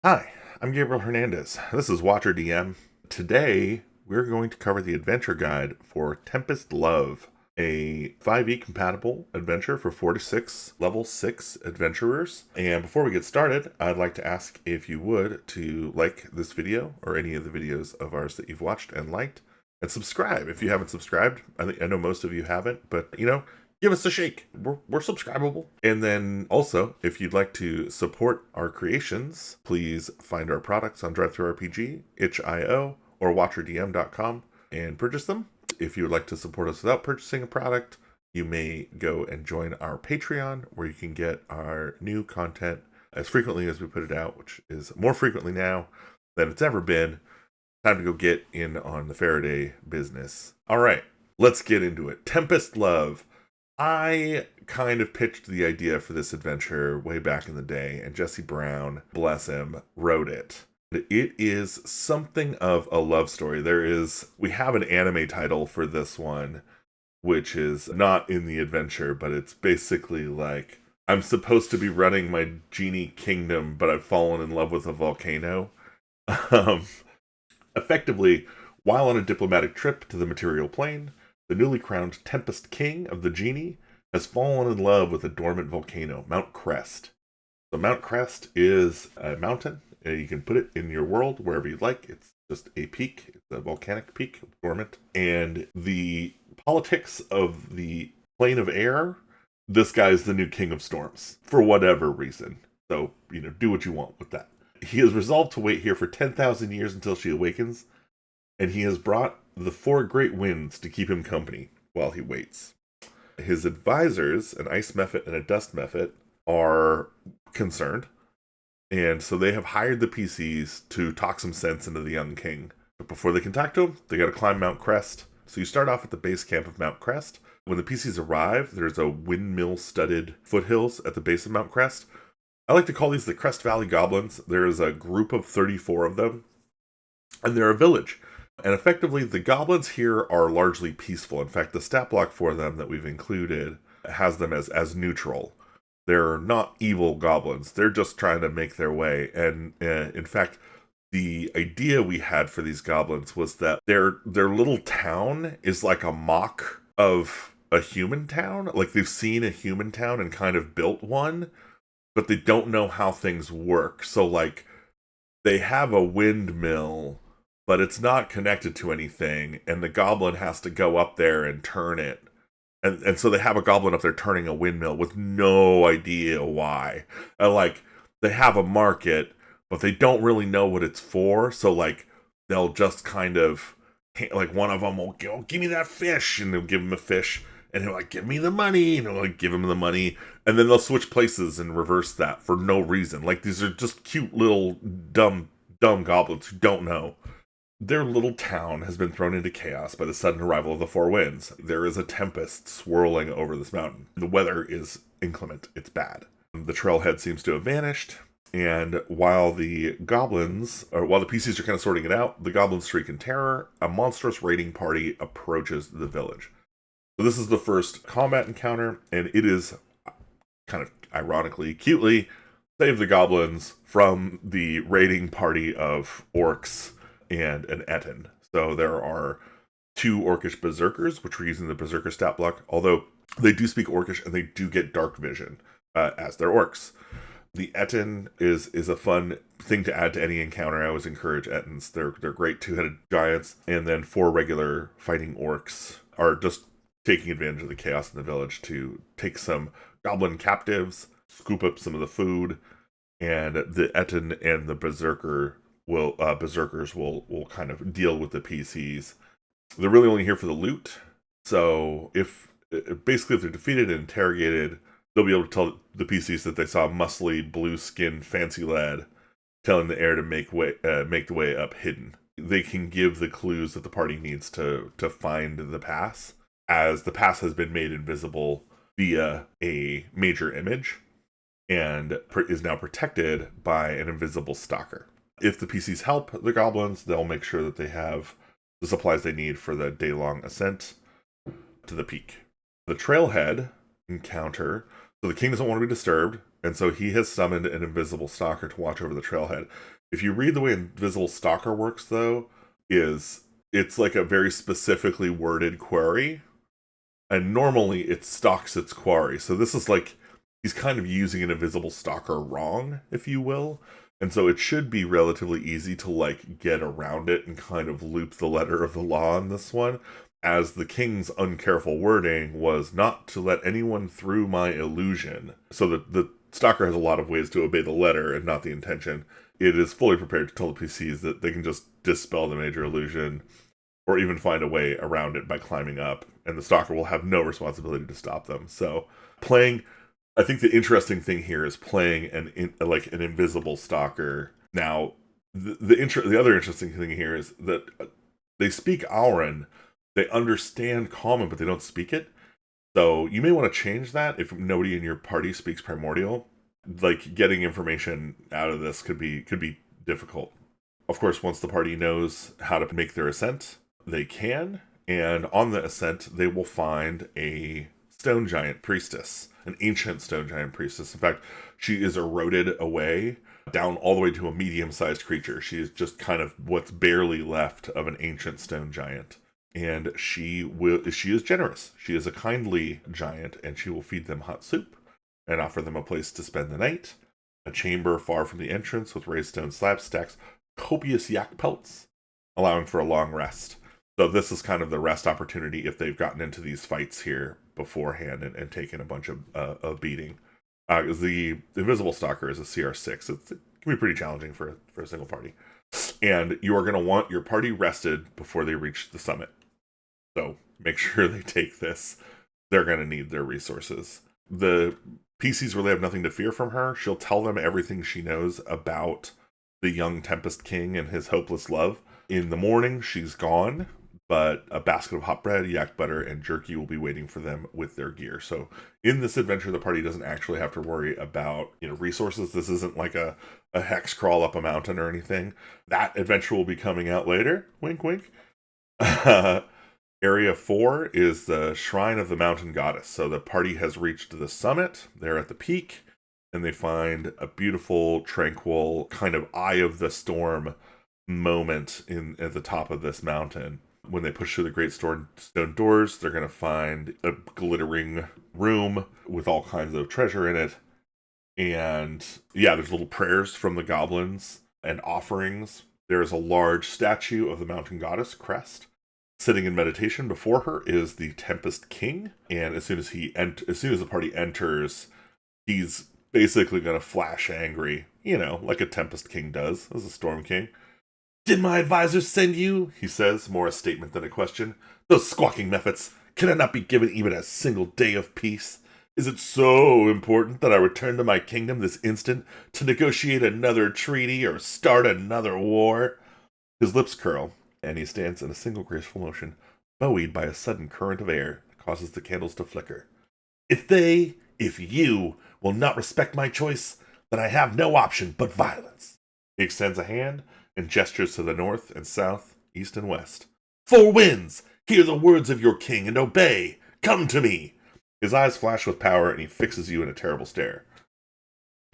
Hi, I'm Gabriel Hernandez. This is Watcher DM. Today, we're going to cover the adventure guide for Tempest Love, a 5e compatible adventure for 4 to 6 level 6 adventurers. And before we get started, I'd like to ask if you would to like this video or any of the videos of ours that you've watched and liked, and subscribe if you haven't subscribed. I know most of you haven't, but give us a shake. We're subscribable. And then also, if you'd like to support our creations, please find our products on DriveThruRPG, itch.io, or WatcherDM.com and purchase them. If you would like to support us without purchasing a product, you may go and join our Patreon, where you can get our new content as frequently as we put it out, which is more frequently now than it's ever been. Time to go get in on the Faraday business. All right, let's get into it. Tempest Love. I kind of pitched the idea for this adventure way back in the day, and Jesse Brown, bless him, wrote it. It is something of a love story. We have an anime title for this one, which is not in the adventure, but it's basically like, I'm supposed to be running my genie kingdom, but I've fallen in love with a volcano. Um, Effectively, while on a diplomatic trip to the material plane, the newly crowned Tempest King of the Genie has fallen in love with a dormant volcano, Mount Crest. So Mount Crest is a mountain. You can put it in your world wherever you'd like. It's just a peak. It's a volcanic peak, dormant. And the politics of the plane of air, this guy's the new king of storms, for whatever reason. So, do what you want with that. He is resolved to wait here for 10,000 years until she awakens, and he has brought the 4 great winds to keep him company while he waits. His advisors, an ice mephit and a dust mephit, are concerned, and so they have hired the PCs to talk some sense into the young king. But before they can talk to him, they gotta climb Mount Crest. So you start off at the base camp of Mount Crest. When the PCs arrive, there's a windmill-studded foothills at the base of Mount Crest. I like to call these the Crest Valley Goblins. There is a group of 34 of them, and they're a village. And effectively, the goblins here are largely peaceful. In fact, the stat block for them that we've included has them as neutral. They're not evil goblins. They're just trying to make their way. And in fact, the idea we had for these goblins was that their little town is like a mock of a human town. Like, they've seen a human town and kind of built one, but they don't know how things work. So, like, they have a windmill, but it's not connected to anything, and the goblin has to go up there and turn it. And so they have a goblin up there turning a windmill with no idea why. Like, they have a market, but they don't really know what it's for, so, like, they'll just kind of, like, one of them will go, give me that fish, and they'll give him a fish, and he'll, like, give me the money, and he'll, like, give him the money, and then they'll switch places and reverse that for no reason. Like, these are just cute little dumb goblins who don't know. Their little town has been thrown into chaos by the sudden arrival of the 4 winds. There is a tempest swirling over this mountain. The weather is inclement. It's bad. The trailhead seems to have vanished, and while the PCs are kind of sorting it out, the goblins shriek in terror. A monstrous raiding party approaches the village. So this is the first combat encounter, and it is kind of ironically, cutely, save the goblins from the raiding party of orcs and an Etten. So there are 2 orcish berserkers, which we're using the berserker stat block, although they do speak orcish and they do get dark vision as they're orcs. The Etten is a fun thing to add to any encounter. I always encourage Ettens. They're great 2-headed giants, and then 4 regular fighting orcs are just taking advantage of the chaos in the village to take some goblin captives, scoop up some of the food, and the Etten and the berserkers will kind of deal with the PCs. They're really only here for the loot. So if they're defeated and interrogated, they'll be able to tell the PCs that they saw muscly, blue-skinned, fancy lad telling the air to make the way up hidden. They can give the clues that the party needs to find the pass, as the pass has been made invisible via a major image and is now protected by an invisible stalker. If the PCs help the goblins, they'll make sure that they have the supplies they need for the day-long ascent to the peak. The trailhead encounter, so the king doesn't want to be disturbed, And so he has summoned an invisible stalker to watch over the trailhead. If you read the way invisible stalker works, though, it's like a very specifically worded query, and normally it stalks its quarry. So this is like he's kind of using an invisible stalker wrong, if you will. And so it should be relatively easy to like get around it and kind of loop the letter of the law on this one, as the king's uncareful wording was not to let anyone through my illusion. So the stalker has a lot of ways to obey the letter and not the intention. It is fully prepared to tell the PCs that they can just dispel the major illusion or even find a way around it by climbing up, and the stalker will have no responsibility to stop them. So I think the interesting thing here is playing an invisible stalker. Now, the other interesting thing here is that they speak Auran, they understand Common, but they don't speak it. So you may want to change that if nobody in your party speaks Primordial. Like, getting information out of this could be difficult. Of course, once the party knows how to make their ascent, they can, and on the ascent, they will find a stone giant priestess, an ancient stone giant priestess. In fact, she is eroded away down all the way to a medium-sized creature. She is just kind of what's barely left of an ancient stone giant. And she is generous. She is a kindly giant, and she will feed them hot soup and offer them a place to spend the night, a chamber far from the entrance with raised stone slab stacks, copious yak pelts, allowing for a long rest. So this is kind of the rest opportunity if they've gotten into these fights here beforehand and taken a bunch of beating. The Invisible Stalker is a CR6. It can be pretty challenging for a single party. And you are going to want your party rested before they reach the summit. So make sure they take this. They're going to need their resources. The PCs really have nothing to fear from her. She'll tell them everything she knows about the young Tempest King and his hopeless love. In the morning, she's gone, but a basket of hot bread, yak butter, and jerky will be waiting for them with their gear. So in this adventure, the party doesn't actually have to worry about resources. This isn't like a hex crawl up a mountain or anything. That adventure will be coming out later. Wink, wink. Area 4 is the Shrine of the Mountain Goddess. So the party has reached the summit. They're at the peak, and they find a beautiful, tranquil, kind of eye of the storm moment at the top of this mountain. When they push through the great stone doors, they're going to find a glittering room with all kinds of treasure in it. And yeah, there's little prayers from the goblins and offerings. There's a large statue of the mountain goddess, Crest. Sitting in meditation before her is the Tempest King. And as soon as the party enters, he's basically going to flash angry, like a Tempest King does, as a Storm King. "Did my advisors send you?" he says, more a statement than a question. "Those squawking mephits, can I not be given even a single day of peace? Is it so important that I return to my kingdom this instant to negotiate another treaty or start another war?" His lips curl, and he stands in a single graceful motion, buoyed by a sudden current of air that causes the candles to flicker. If you will not respect my choice, then I have no option but violence." He extends a hand and gestures to the north and south, east and west. "Four winds, hear the words of your king and obey. Come to me." His eyes flash with power, and he fixes you in a terrible stare.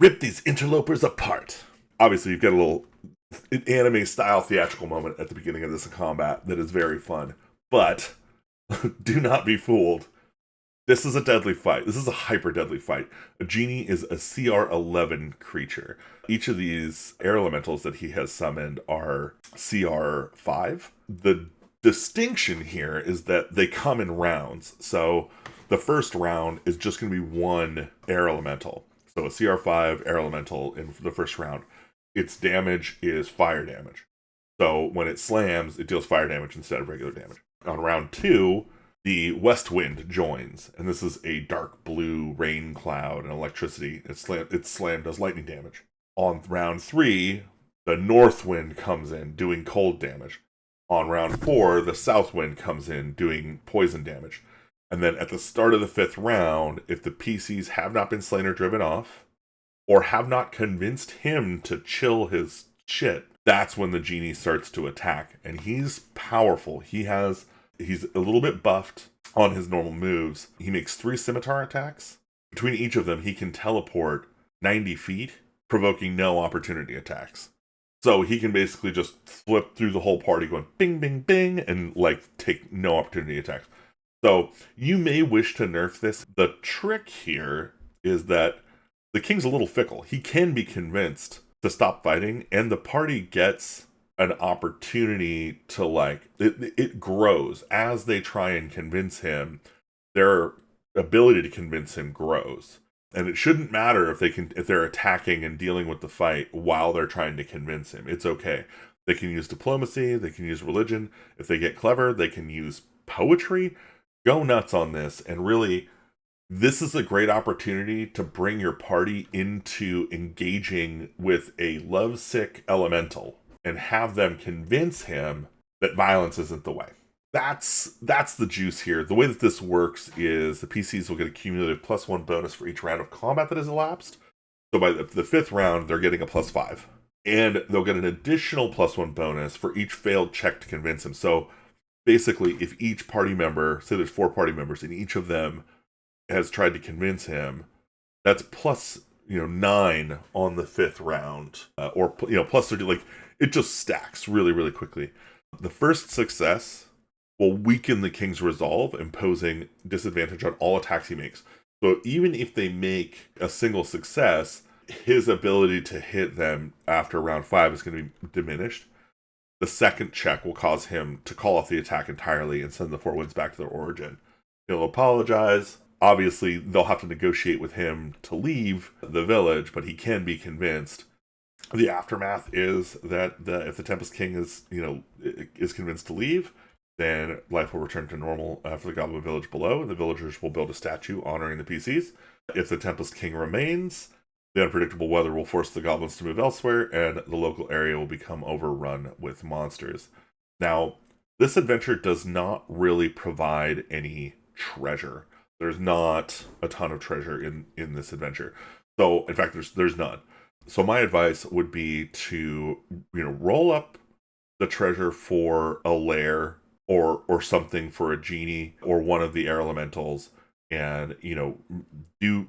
"Rip these interlopers apart." Obviously, you've got a little anime-style theatrical moment at the beginning of this combat that is very fun. But do not be fooled. This is a deadly fight. This is a hyper-deadly fight. A genie is a CR11 creature. Each of these air elementals that he has summoned are CR5. The distinction here is that they come in rounds. So the first round is just going to be one air elemental. So a CR5 air elemental in the first round. Its damage is fire damage. So when it slams, it deals fire damage instead of regular damage. On round 2, the west wind joins, and this is a dark blue rain cloud and electricity. Its slam does lightning damage. On round 3, the north wind comes in, doing cold damage. On round 4, the south wind comes in, doing poison damage. And then at the start of the 5th round, if the PCs have not been slain or driven off, or have not convinced him to chill his shit, that's when the genie starts to attack. And he's powerful. He's a little bit buffed on his normal moves. He makes 3 scimitar attacks. Between each of them, he can teleport 90 feet, provoking no opportunity attacks. So he can basically just flip through the whole party going bing, bing, bing, and like take no opportunity attacks. So you may wish to nerf this. The trick here is that the king's a little fickle. He can be convinced to stop fighting, and the party gets an opportunity to like it grows as they try and convince him. Their ability to convince him grows. And it shouldn't matter if they're attacking and dealing with the fight while they're trying to convince him. It's okay. They can use diplomacy, they can use religion. If they get clever, they can use poetry. Go nuts on this. And really, this is a great opportunity to bring your party into engaging with a lovesick elemental and have them convince him that violence isn't the way. That's the juice here. The way that this works is the PCs will get a cumulative +1 bonus for each round of combat that has elapsed. So by the fifth round, they're getting a +5. And they'll get an additional +1 bonus for each failed check to convince him. So basically, if each party member, say there's 4 party members, and each of them has tried to convince him, that's plus 9 on the fifth round, or plus 30. Like, it just stacks really, really quickly. The first success will weaken the king's resolve, imposing disadvantage on all attacks he makes. So even if they make a single success, his ability to hit them after round 5 is going to be diminished. The second check will cause him to call off the attack entirely and send the 4 winds back to their origin. He'll apologize. Obviously, they'll have to negotiate with him to leave the village, but he can be convinced. The aftermath is that if the Tempest King is convinced to leave, then life will return to normal for the Goblin village below, and the villagers will build a statue honoring the PCs. If the Tempest King remains, the unpredictable weather will force the goblins to move elsewhere, and the local area will become overrun with monsters. Now, this adventure does not really provide any treasure. There's not a ton of treasure in this adventure. So, in fact, there's none. So my advice would be to roll up the treasure for a lair, or something for a genie or one of the air elementals, and do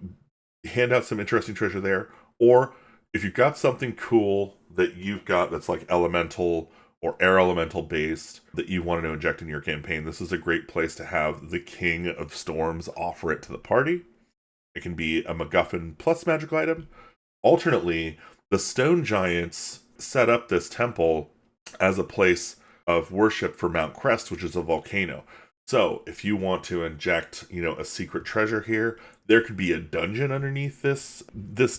hand out some interesting treasure there. Or if you've got something cool that you've got that's like elemental or air elemental based that you want to inject in your campaign, this is a great place to have the King of Storms offer it to the party. It can be a MacGuffin plus magical item. Alternately, the stone giants set up this temple as a place of worship for Mount Crest, which is a volcano. So if you want to inject, a secret treasure here, there could be a dungeon underneath this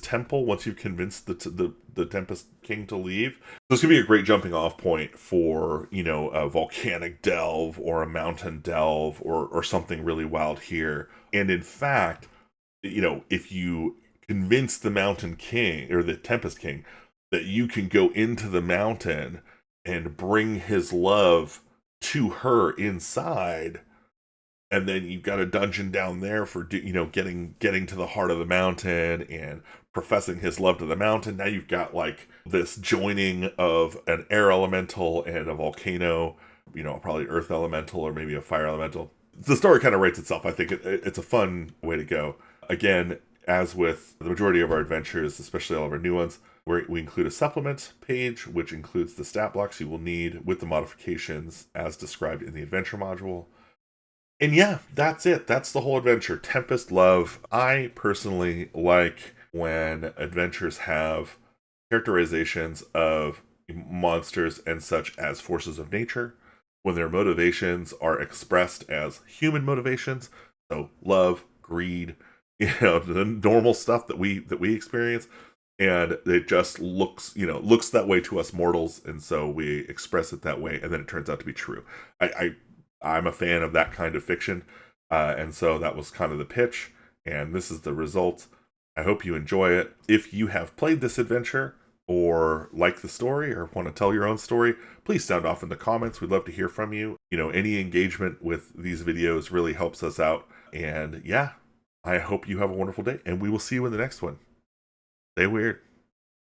temple once you've convinced the Tempest King to leave. This could be a great jumping off point for, a volcanic delve or a mountain delve or something really wild here. And in fact, if you convince the Mountain King or the Tempest King that you can go into the mountain and bring his love to her inside, and then you've got a dungeon down there for getting to the heart of the mountain and professing his love to the mountain. Now you've got like this joining of an air elemental and a volcano, probably earth elemental or maybe a fire elemental. The story kind of writes itself. I think it's a fun way to go. Again, as with the majority of our adventures, especially all of our new ones, we include a supplement page, which includes the stat blocks you will need with the modifications as described in the adventure module. And yeah, that's it. That's the whole adventure. Tempest Love. I personally like when adventures have characterizations of monsters and such as forces of nature, when their motivations are expressed as human motivations. So love, greed, the normal stuff that we experience. And it just looks that way to us mortals, and so we express it that way, and then it turns out to be true. I'm a fan of that kind of fiction, and so that was kind of the pitch, and this is the result. I hope you enjoy it. If you have played this adventure, or like the story, or want to tell your own story, please sound off in the comments. We'd love to hear from you. Any engagement with these videos really helps us out, and yeah, I hope you have a wonderful day, and we will see you in the next one. Stay weird.